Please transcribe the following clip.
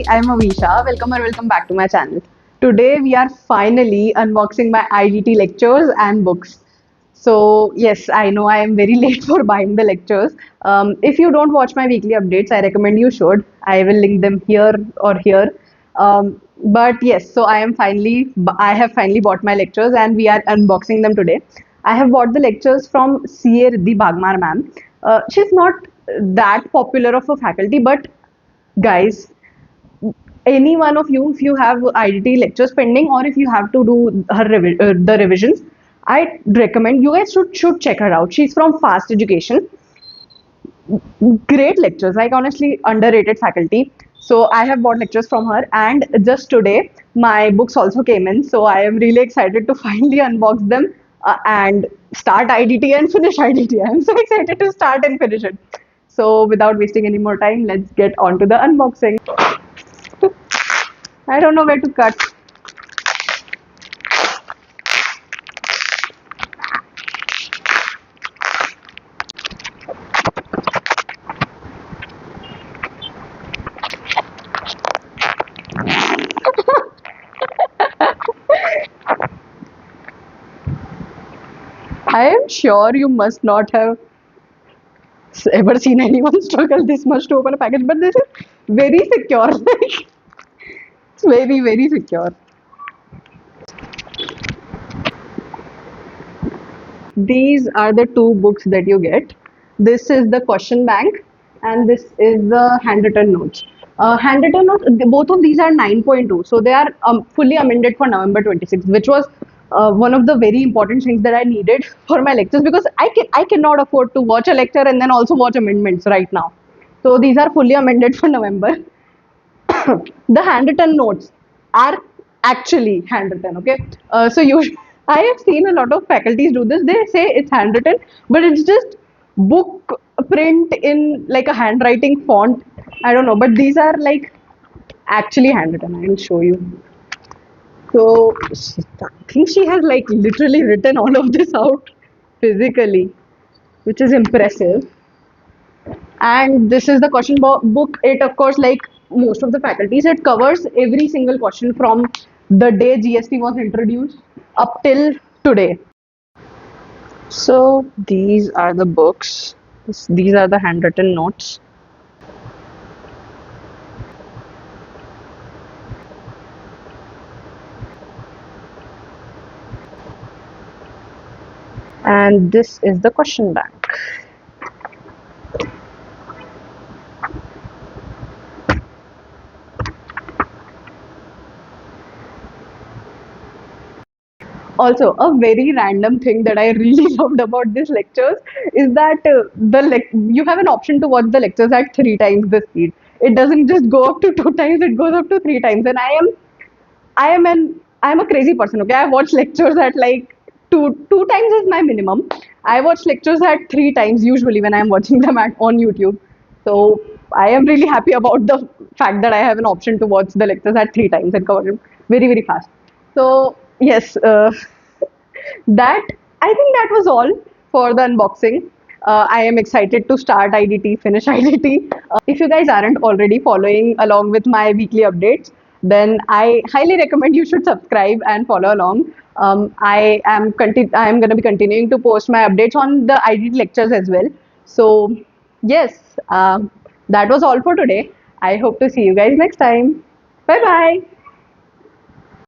I'm Avisha. Welcome back to my channel. Today we are finally unboxing my IDT lectures and books. So yes, I know I am very late for buying the lectures. If you don't watch my weekly updates, I recommend you should. I will link them here or here. But yes, so I have finally bought my lectures and we are unboxing them today. I have bought the lectures from CA Riddhi Baghmar ma'am. She's not that popular of a faculty, but guys, any one of you, if you have IDT lectures pending or if you have to do the revisions, I recommend you guys should check her out. She's from Fast Education. Great lectures, like honestly underrated faculty. So I have bought lectures from her, and just today my books also came in. So I am really excited to finally unbox them and start IDT and finish IDT. I am so excited to start and finish it. So without wasting any more time, let's get on to the unboxing. I don't know where to cut. I am sure you must not have ever seen anyone struggle this much to open a package, but this is very secure. Like, it's very secure. These are the two books that you get. This is the question bank, and this is the handwritten notes. Handwritten notes, both of these are 9.2, so they are fully amended for November 26th, which was one of the very important things that I needed for my lectures because I cannot afford to watch a lecture and then also watch amendments right now. So these are fully amended for November. The handwritten notes are actually handwritten. Okay, so you, I have seen a lot of faculties do this. They say it's handwritten, but it's just book print in like a handwriting font. I don't know, but these are like actually handwritten. I will show you. So I think she has like literally written all of this out physically, which is impressive. And this is the question book. It, of course, like most of the faculties, it covers every single question from the day GST was introduced up till today. So these are the books. These are the handwritten notes. And this is the question bank. Also, a very random thing that I really loved about these lectures is that you have an option to watch the lectures at 3 times the speed. It doesn't just go up to 2 times; it goes up to 3 times. And I'm a crazy person. Okay, I watch lectures at like two times is my minimum. I watch lectures at 3 times usually when I'm watching them on YouTube. So I am really happy about the fact that I have an option to watch the lectures at 3 times and cover them very fast. So yes, that I think that was all for the unboxing. I am excited to start IDT, finish IDT. If you guys aren't already following along with my weekly updates, then I highly recommend you should subscribe and follow along. I am going to be continuing to post my updates on the IDT lectures as well. So yes, that was all for today. I hope to see you guys next time. Bye bye.